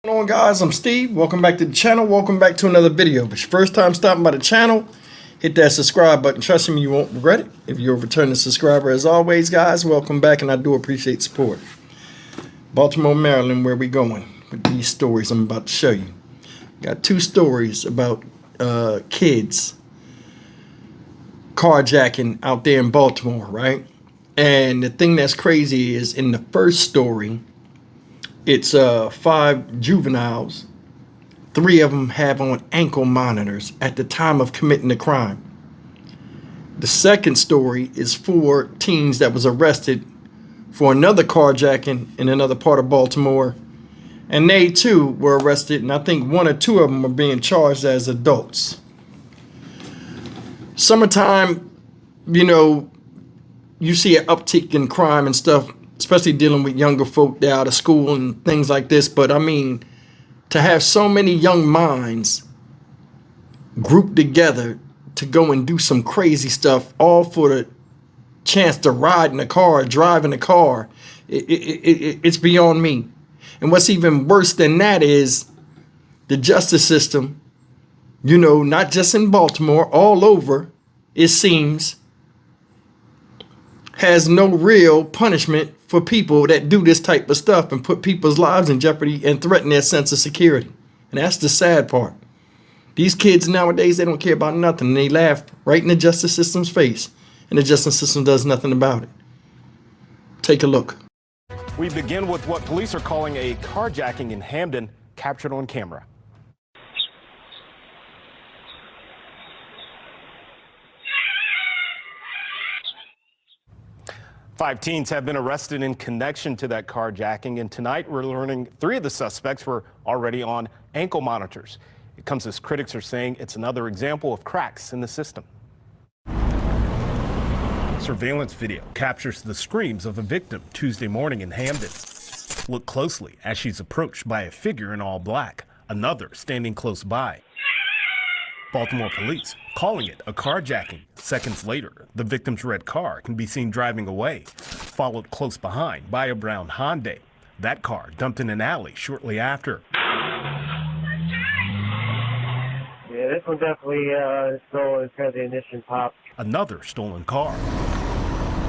What's going on, guys? I'm Steve. Welcome back to the channel. Welcome back to another video. If it's your first time stopping by the channel, hit that subscribe button. Trust me, you won't regret it. If you're a returning subscriber, as always, guys, welcome back, and I do appreciate support. Baltimore, Maryland, where we going with these stories I'm about to show you. Got two stories about kids carjacking out there in Baltimore, right? And the thing that's crazy is in the first story, it's 5 juveniles. 3 of them have on ankle monitors at the time of committing the crime. The second story is 4 teens that was arrested for another carjacking in another part of Baltimore. And they too were arrested, and I think 1 or 2 of them are being charged as adults. Summertime, you know, you see an uptick in crime and stuff, especially dealing with younger folk that are out of school and things like this. But I mean, to have so many young minds grouped together to go and do some crazy stuff, all for the chance to ride in a car, drive in a car, it's beyond me. And what's even worse than that is the justice system, you know, not just in Baltimore, all over, it seems, has no real punishment for people that do this type of stuff and put people's lives in jeopardy and threaten their sense of security. And that's the sad part. These kids nowadays, they don't care about nothing. They laugh right in the justice system's face, and the justice system does nothing about it. Take a look. We begin with what police are calling a carjacking in Hamden, captured on camera. Five teens have been arrested in connection to that carjacking, and tonight we're learning 3 of the suspects were already on ankle monitors. It comes as critics are saying it's another example of cracks in the system. Surveillance video captures the screams of a victim Tuesday morning in Hamden. Look closely as she's approached by a figure in all black, another standing close by. Baltimore police calling it a carjacking. Seconds later, the victim's red car can be seen driving away, followed close behind by a brown Hyundai. That car dumped in an alley shortly after. Yeah, this one definitely stole as the ignition popped. Another stolen car.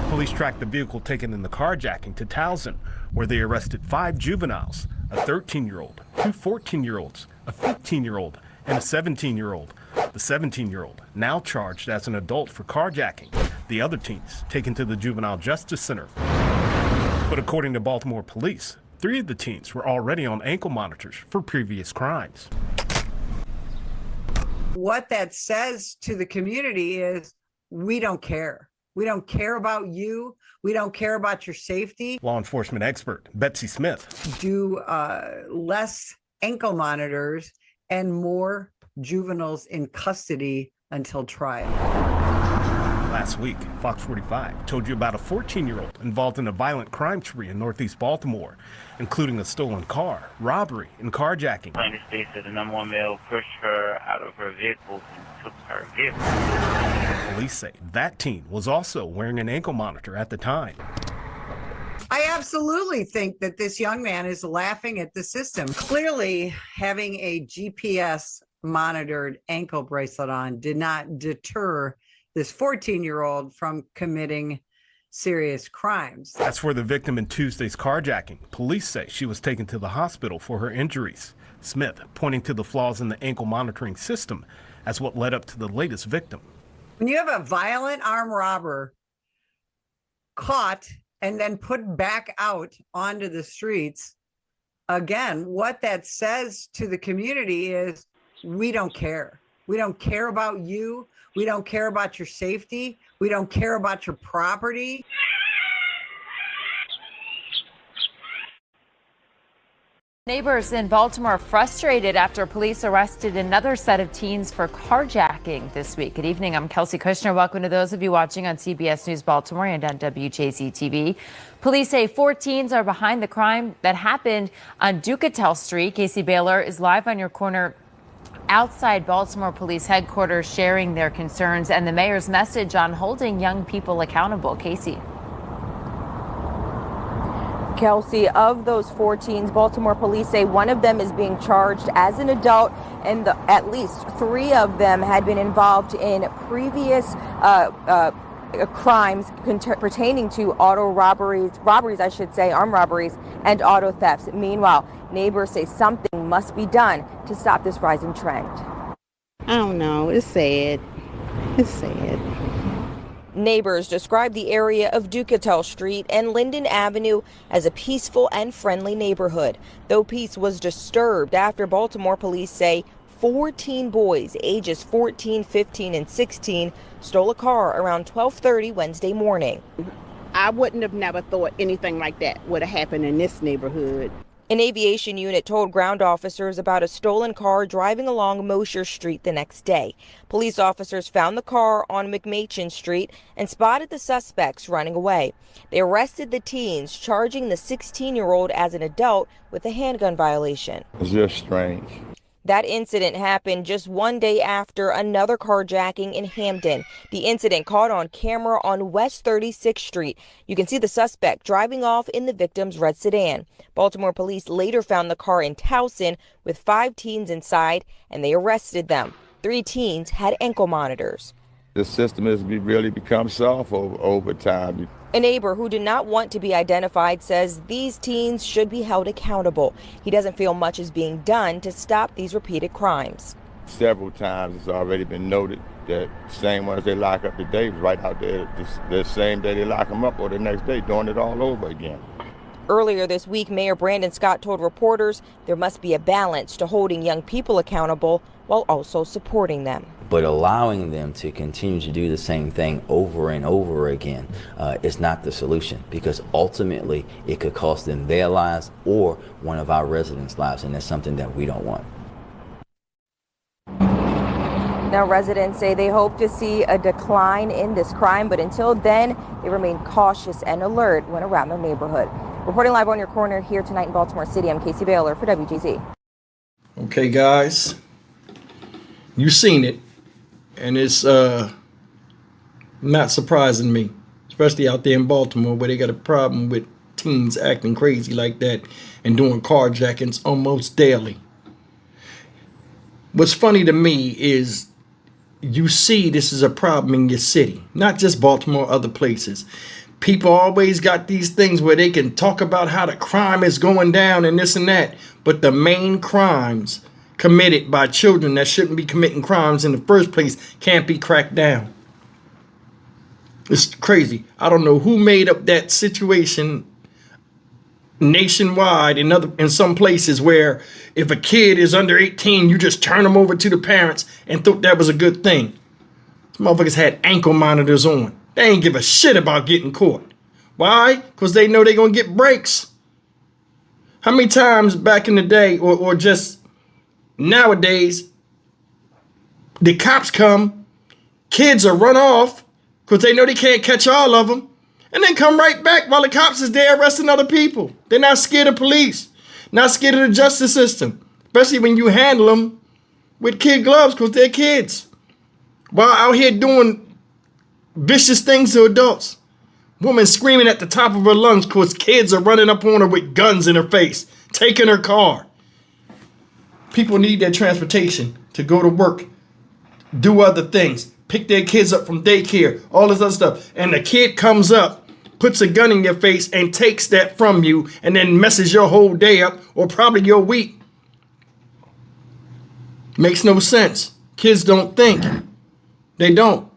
Police tracked the vehicle taken in the carjacking to Towson, where they arrested 5 juveniles, a 13-year-old, 2 14-year-olds, a 15-year-old, and a 17-year-old. The 17-year-old now charged as an adult for carjacking. The other teens taken to the Juvenile Justice Center. But according to Baltimore police, 3 of the teens were already on ankle monitors for previous crimes. What that says to the community is we don't care. We don't care about you. We don't care about your safety. Law enforcement expert Betsy Smith. Do less ankle monitors and more juveniles in custody until trial. Last week, Fox 45 told you about a 14-year-old involved in a violent crime spree in Northeast Baltimore, including a stolen car, robbery, and carjacking. Plaintiff states that the number 1 male pushed her out of her vehicle and took her vehicle. Police say that teen was also wearing an ankle monitor at the time. I absolutely think that this young man is laughing at the system. Clearly, having a GPS monitored ankle bracelet on did not deter this 14-year-old from committing serious crimes. As for the victim in Tuesday's carjacking, police say she was taken to the hospital for her injuries. Smith pointing to the flaws in the ankle monitoring system as what led up to the latest victim. When you have a violent armed robber caught and then put back out onto the streets, again, what that says to the community is we don't care. We don't care about you. We don't care about your safety. We don't care about your property. Neighbors in Baltimore frustrated after police arrested another set of teens for carjacking this week. Good evening. I'm Kelsey Kushner. Welcome to those of you watching on CBS News Baltimore and on WJZ TV. Police say 4 teens are behind the crime that happened on Ducatel Street. Casey Bellair is live on your corner outside Baltimore Police headquarters, sharing their concerns and the mayor's message on holding young people accountable. Casey. Kelsey, of those 4 teens, Baltimore police say one of them is being charged as an adult, and at least 3 of them had been involved in previous crimes pertaining to auto robberies, armed robberies, and auto thefts. Meanwhile, neighbors say something must be done to stop this rising trend. I don't know. It's sad. It's sad. Neighbors describe the area of Ducatel Street and Linden Avenue as a peaceful and friendly neighborhood, though peace was disturbed after Baltimore police say 14 boys ages 14, 15, and 16 stole a car around 12:30 Wednesday morning. I wouldn't have never thought anything like that would have happened in this neighborhood. An aviation unit told ground officers about a stolen car driving along Mosher Street the next day. Police officers found the car on McMachin Street and spotted the suspects running away. They arrested the teens, charging the 16-year-old as an adult with a handgun violation. It's just strange. That incident happened just one day after another carjacking in Hamden. The incident caught on camera on West 36th Street. You can see the suspect driving off in the victim's red sedan. Baltimore police later found the car in Towson with 5 teens inside, and they arrested them. 3 teens had ankle monitors. The system has really become soft over time. A neighbor who did not want to be identified says these teens should be held accountable. He doesn't feel much is being done to stop these repeated crimes. Several times it's already been noted that same ones they lock up today was right out there the same day they lock them up or the next day, doing it all over again. Earlier this week, Mayor Brandon Scott told reporters there must be a balance to holding young people accountable while also supporting them. But allowing them to continue to do the same thing over and over again is not the solution, because ultimately it could cost them their lives or one of our residents' lives, and that's something that we don't want. Now, residents say they hope to see a decline in this crime, but until then, they remain cautious and alert when around their neighborhood. Reporting live on your corner here tonight in Baltimore City, I'm Casey Bellair for WGZ. Okay, guys, you've seen it, and it's not surprising me, especially out there in Baltimore where they got a problem with teens acting crazy like that and doing carjackings almost daily. What's funny to me is you see this is a problem in your city, not just Baltimore, other places. People always got these things where they can talk about how the crime is going down and this and that, but the main crimes committed by children that shouldn't be committing crimes in the first place can't be cracked down. It's crazy. I don't know who made up that situation nationwide in some places where if a kid is under 18, you just turn them over to the parents and thought that was a good thing. These motherfuckers had ankle monitors on. They ain't give a shit about getting caught. Why? Because they know they're going to get breaks. How many times back in the day or just nowadays, the cops come, kids are run off because they know they can't catch all of them, and then come right back while the cops is there arresting other people. They're not scared of police, not scared of the justice system, especially when you handle them with kid gloves because they're kids. While out here doing vicious things to adults. Woman screaming at the top of her lungs because kids are running up on her with guns in her face, taking her car. People need their transportation to go to work, do other things, pick their kids up from daycare, all this other stuff. And the kid comes up, puts a gun in your face and takes that from you and then messes your whole day up or probably your week. Makes no sense. Kids don't think. They don't.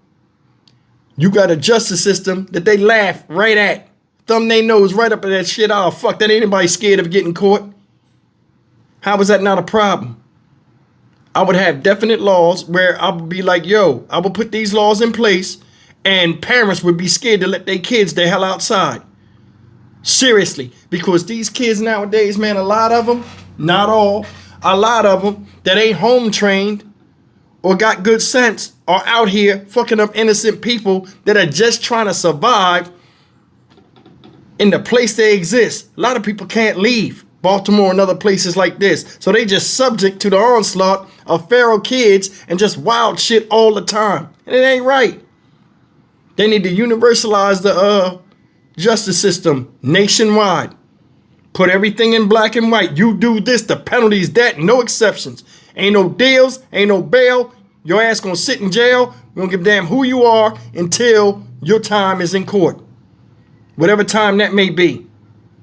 You got a justice system that they laugh right at. Thumb their nose right up at that shit. Oh, fuck, that ain't anybody scared of getting caught. How is that not a problem? I would have definite laws where I would be like, yo, I would put these laws in place and parents would be scared to let their kids the hell outside. Seriously, because these kids nowadays, man, a lot of them, not all, a lot of them that ain't home trained or got good sense are out here fucking up innocent people that are just trying to survive in the place they exist. A lot of people can't leave Baltimore and other places like this. So they just subject to the onslaught of feral kids and just wild shit all the time. And it ain't right. They need to universalize the justice system nationwide. Put everything in black and white. You do this, the penalty's that, no exceptions. Ain't no deals, ain't no bail. Your ass gonna sit in jail. We don't give a damn who you are until your time is in court. Whatever time that may be.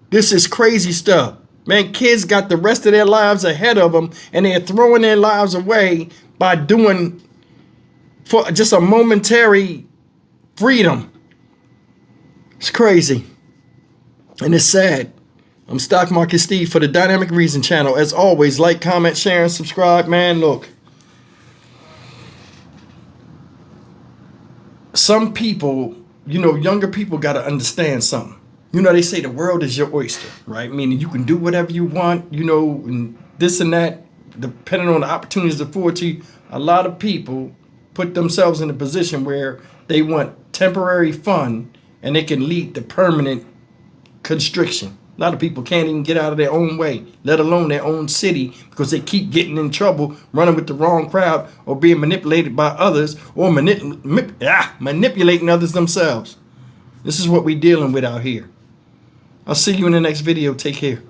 This is crazy stuff. Man, kids got the rest of their lives ahead of them, and they're throwing their lives away by doing for just a momentary freedom. It's crazy. And it's sad. I'm Stock Market Steve for the Dynamic Reason channel. As always, like, comment, share, and subscribe. Man, look. Some people, younger people got to understand something. They say the world is your oyster, right? Meaning you can do whatever you want, and this and that, depending on the opportunities afforded to you. A lot of people put themselves in a position where they want temporary fun and it can lead to permanent constriction. A lot of people can't even get out of their own way, let alone their own city, because they keep getting in trouble, running with the wrong crowd, or being manipulated by others, or manipulating others themselves. This is what we're dealing with out here. I'll see you in the next video. Take care.